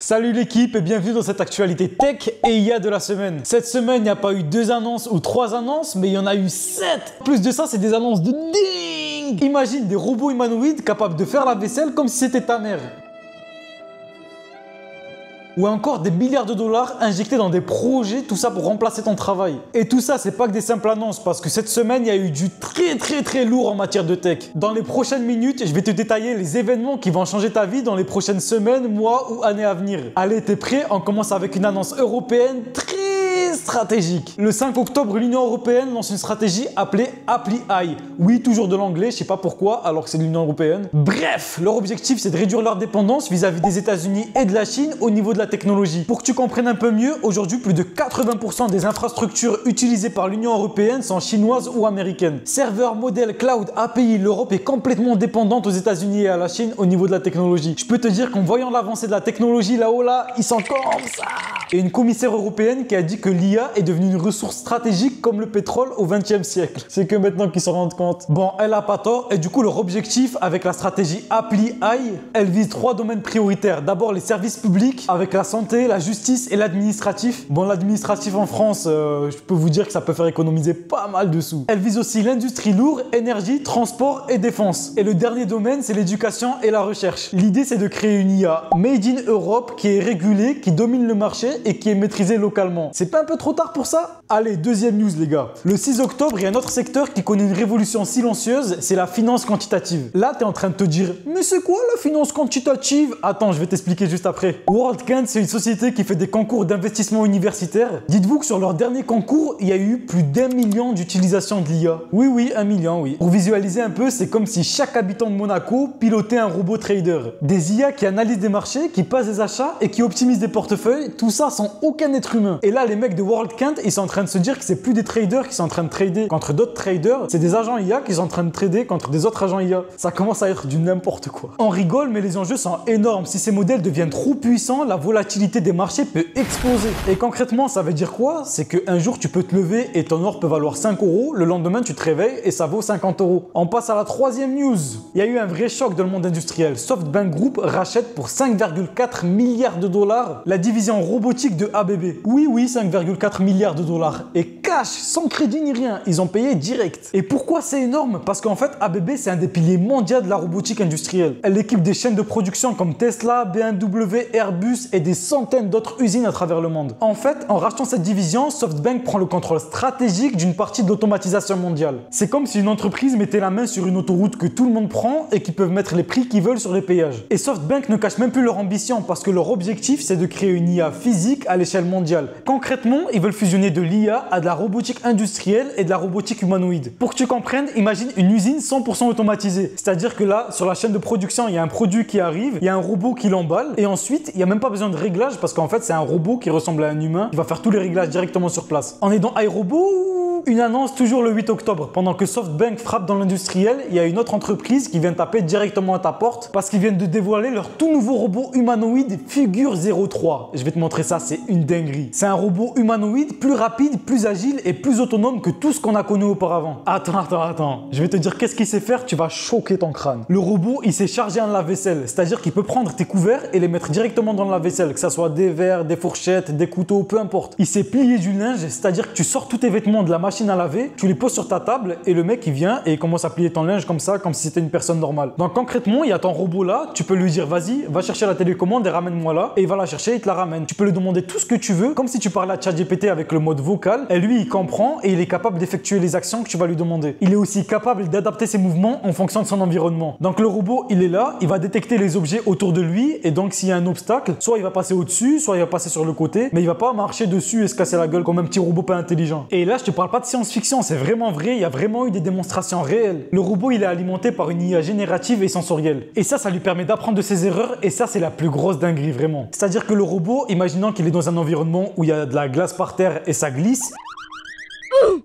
Salut l'équipe et bienvenue dans cette actualité tech et IA de la semaine. Cette semaine, il n'y a pas eu 2 annonces ou 3 annonces, mais il y en a eu 7. Plus de ça, c'est des annonces de dingue. Imagine des robots humanoïdes capables de faire la vaisselle comme si c'était ta mère. Ou encore des milliards de dollars injectés dans des projets, tout ça pour remplacer ton travail. Et tout ça, c'est pas que des simples annonces, parce que cette semaine, il y a eu du très lourd en matière de tech. Dans les prochaines minutes, je vais te détailler les événements qui vont changer ta vie dans les prochaines semaines, mois ou années à venir. Allez, t'es prêt? On commence avec une annonce européenne très stratégique. Le 5 octobre, l'Union européenne lance une stratégie appelée Appli AI. Oui, toujours de l'anglais, je sais pas pourquoi, alors que c'est de l'Union européenne. Bref, leur objectif, c'est de réduire leur dépendance vis-à-vis des États-Unis et de la Chine au niveau de la technologie. Pour que tu comprennes un peu mieux, aujourd'hui, plus de 80% des infrastructures utilisées par l'Union européenne sont chinoises ou américaines. Serveurs, modèles, cloud, API, l'Europe est complètement dépendante aux États-Unis et à la Chine au niveau de la technologie. Je peux te dire qu'en voyant l'avancée de la technologie là-haut, ils sont comme ça. Et une commissaire européenne qui a dit que l'IA est devenue une ressource stratégique comme le pétrole au XXe siècle. C'est que maintenant qu'ils s'en rendent compte. Bon, elle a pas tort, et du coup, leur objectif avec la stratégie Appli AI, elle vise 3 domaines prioritaires. D'abord, les services publics, avec la santé, la justice et l'administratif. Bon, l'administratif en France, je peux vous dire que ça peut faire économiser pas mal de sous. Elle vise aussi l'industrie lourde, énergie, transport et défense. Et le dernier domaine, c'est l'éducation et la recherche. L'idée, c'est de créer une IA made in Europe qui est régulée, qui domine le marché et qui est maîtrisée localement. C'est pas un peu trop tard pour ça? Allez, deuxième news les gars. Le 6 octobre, il y a un autre secteur qui connaît une révolution silencieuse, c'est la finance quantitative. Là, t'es en train de te dire, mais c'est quoi la finance quantitative? Attends, je vais t'expliquer juste après. WorldCoin, c'est une société qui fait des concours d'investissement universitaire. Dites-vous que sur leur dernier concours, il y a eu plus d'1 million d'utilisations de l'IA. Oui, 1 million, oui. Pour visualiser un peu, c'est comme si chaque habitant de Monaco pilotait un robot trader. Des IA qui analysent des marchés, qui passent des achats et qui optimisent des portefeuilles, tout ça sans aucun être humain. Et là, les mecs de WorldCoin, ils sont en train de se dire que c'est plus des traders qui sont en train de trader contre d'autres traders, c'est des agents IA qui sont en train de trader contre des autres agents IA. Ça commence à être du n'importe quoi. On rigole, mais les enjeux sont énormes. Si ces modèles deviennent trop puissants, la volatilité des marchés peut exploser. Et concrètement, ça veut dire quoi? C'est qu'un jour, tu peux te lever et ton or peut valoir 5 €. Le lendemain, tu te réveilles et ça vaut 50 €. On passe à la troisième news. Il y a eu un vrai choc dans le monde industriel. SoftBank Group rachète pour 5,4 milliards de dollars la division robotique de ABB. Oui, 5,4 milliards de dollars. Et cash, sans crédit ni rien. Ils ont payé direct. Et pourquoi c'est énorme? Parce qu'en fait, ABB, c'est un des piliers mondiaux de la robotique industrielle. Elle équipe des chaînes de production comme Tesla, BMW, Airbus et des centaines d'autres usines à travers le monde. En fait, en rachetant cette division, SoftBank prend le contrôle stratégique d'une partie de l'automatisation mondiale. C'est comme si une entreprise mettait la main sur une autoroute que tout le monde prend et qui peuvent mettre les prix qu'ils veulent sur les péages. Et SoftBank ne cache même plus leur ambition parce que leur objectif, c'est de créer une IA physique à l'échelle mondiale. Concrètement, ils veulent fusionner de l'IA à de la robotique industrielle et de la robotique humanoïde. Pour que tu comprennes, imagine une usine 100% automatisée. C'est-à-dire que là, sur la chaîne de production, il y a un produit qui arrive, il y a un robot qui l'emballe et ensuite, il n'y a même pas besoin de réglage parce qu'en fait, c'est un robot qui ressemble à un humain qui va faire tous les réglages directement sur place. On est dans iRobot ou une annonce toujours le 8 octobre. Pendant que SoftBank frappe dans l'industriel, il y a une autre entreprise qui vient taper directement à ta porte parce qu'ils viennent de dévoiler leur tout nouveau robot humanoïde Figure 03. Je vais te montrer ça, c'est une dinguerie. C'est un robot humanoïde plus rapide, plus agile et plus autonome que tout ce qu'on a connu auparavant. Attends. Je vais te dire qu'est-ce qu'il sait faire, tu vas choquer ton crâne. Le robot, il sait charger un lave-vaisselle, c'est-à-dire qu'il peut prendre tes couverts et les mettre directement dans le lave-vaisselle, que ça soit des verres, des fourchettes, des couteaux, peu importe. Il sait plier du linge, c'est-à-dire que tu sors tous tes vêtements de la machine à laver, tu les poses sur ta table et le mec il vient et il commence à plier ton linge comme ça, comme si c'était une personne normale. Donc concrètement, il y a ton robot là, tu peux lui dire vas-y, va chercher la télécommande et ramène-moi là, et il va la chercher, il te la ramène. Tu peux lui demander tout ce que tu veux, comme si tu parlais à ChatGPT avec le mode vocal, et lui il comprend et il est capable d'effectuer les actions que tu vas lui demander. Il est aussi capable d'adapter ses mouvements en fonction de son environnement. Donc le robot il est là, il va détecter les objets autour de lui et donc s'il y a un obstacle, soit il va passer au-dessus, soit il va passer sur le côté, mais il va pas marcher dessus et se casser la gueule comme un petit robot pas intelligent. Et là je te parle pas de science-fiction, c'est vraiment vrai, il y a vraiment eu des démonstrations réelles. Le robot il est alimenté par une IA générative et sensorielle. Et ça lui permet d'apprendre de ses erreurs et ça c'est la plus grosse dinguerie vraiment. C'est-à-dire que le robot, imaginons qu'il est dans un environnement où il y a de la glace par terre et ça glisse.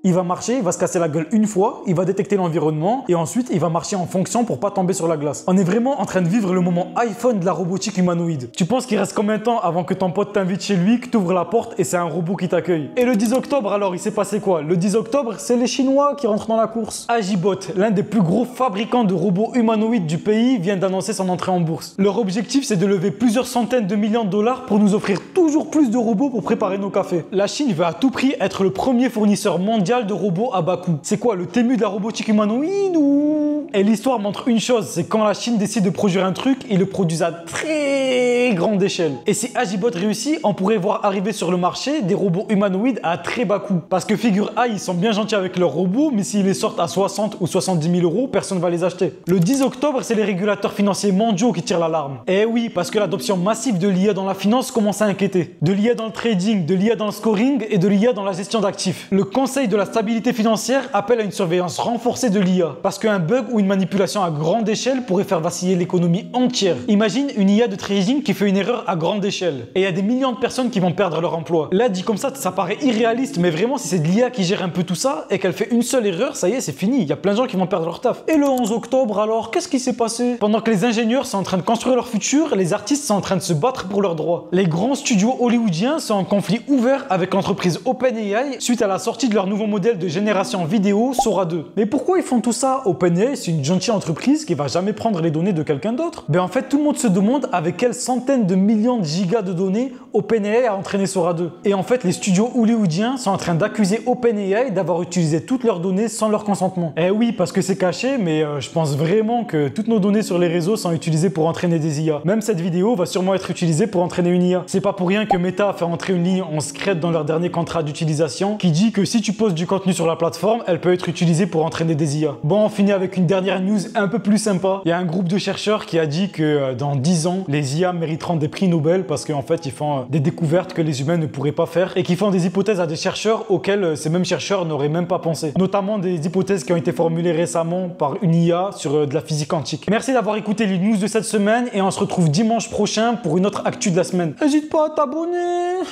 Il va marcher, il va se casser la gueule une fois, il va détecter l'environnement et ensuite il va marcher en fonction pour pas tomber sur la glace. On est vraiment en train de vivre le moment iPhone de la robotique humanoïde. Tu penses qu'il reste combien de temps avant que ton pote t'invite chez lui, que t'ouvres la porte et c'est un robot qui t'accueille? Et le 10 octobre alors, il s'est passé quoi? Le 10 octobre, c'est les Chinois qui rentrent dans la course. Agibot, l'un des plus gros fabricants de robots humanoïdes du pays, vient d'annoncer son entrée en bourse. Leur objectif, c'est de lever plusieurs centaines de millions de dollars pour nous offrir toujours plus de robots pour préparer nos cafés. La Chine veut à tout prix être le premier fournisseur mondial de robots à bas coût. C'est quoi, le Temu de la robotique humanoïde ou... Et l'histoire montre une chose, c'est quand la Chine décide de produire un truc, ils le produisent à très grande échelle. Et si Agibot réussit, on pourrait voir arriver sur le marché des robots humanoïdes à très bas coût. Parce que figure A, ils sont bien gentils avec leurs robots, mais s'ils les sortent à 60 ou 70 000 euros, personne ne va les acheter. Le 10 octobre, c'est les régulateurs financiers mondiaux qui tirent l'alarme. Eh oui, parce que l'adoption massive de l'IA dans la finance commence à inquiéter. De l'IA dans le trading, de l'IA dans le scoring et de l'IA dans la gestion d'actifs. Le Conseil de la stabilité financière appelle à une surveillance renforcée de l'IA. Parce qu'un bug ou une manipulation à grande échelle pourrait faire vaciller l'économie entière. Imagine une IA de trading qui fait une erreur à grande échelle. Et il y a des millions de personnes qui vont perdre leur emploi. Là, dit comme ça paraît irréaliste, mais vraiment, si c'est de l'IA qui gère un peu tout ça et qu'elle fait une seule erreur, ça y est, c'est fini. Il y a plein de gens qui vont perdre leur taf. Et le 11 octobre, alors, qu'est-ce qui s'est passé? Pendant que les ingénieurs sont en train de construire leur futur, les artistes sont en train de se battre pour leurs droits. Les grands studios hollywoodiens sont en conflit ouvert avec l'entreprise OpenAI suite à la sortie de leur nouveau modèle de génération vidéo, Sora 2. Mais pourquoi ils font tout ça? OpenAI, c'est une gentille entreprise qui va jamais prendre les données de quelqu'un d'autre. Ben en fait, tout le monde se demande avec quelles centaines de millions de gigas de données OpenAI a entraîné Sora 2. Et en fait, les studios hollywoodiens sont en train d'accuser OpenAI d'avoir utilisé toutes leurs données sans leur consentement. Eh oui, parce que c'est caché, mais je pense vraiment que toutes nos données sur les réseaux sont utilisées pour entraîner des IA. Même cette vidéo va sûrement être utilisée pour entraîner une IA. C'est pas pour rien que Meta a fait entrer une ligne en secret dans leur dernier contrat d'utilisation qui dit que si tu poses du contenu sur la plateforme, elle peut être utilisée pour entraîner des IA. Bon, on finit avec une dernière news un peu plus sympa. Il y a un groupe de chercheurs qui a dit que dans 10 ans, les IA mériteront des prix Nobel parce qu'en fait, ils font des découvertes que les humains ne pourraient pas faire et qui font des hypothèses à des chercheurs auxquelles ces mêmes chercheurs n'auraient même pas pensé. Notamment des hypothèses qui ont été formulées récemment par une IA sur de la physique quantique. Merci d'avoir écouté les news de cette semaine et on se retrouve dimanche prochain pour une autre actu de la semaine. N'hésite pas à t'abonner.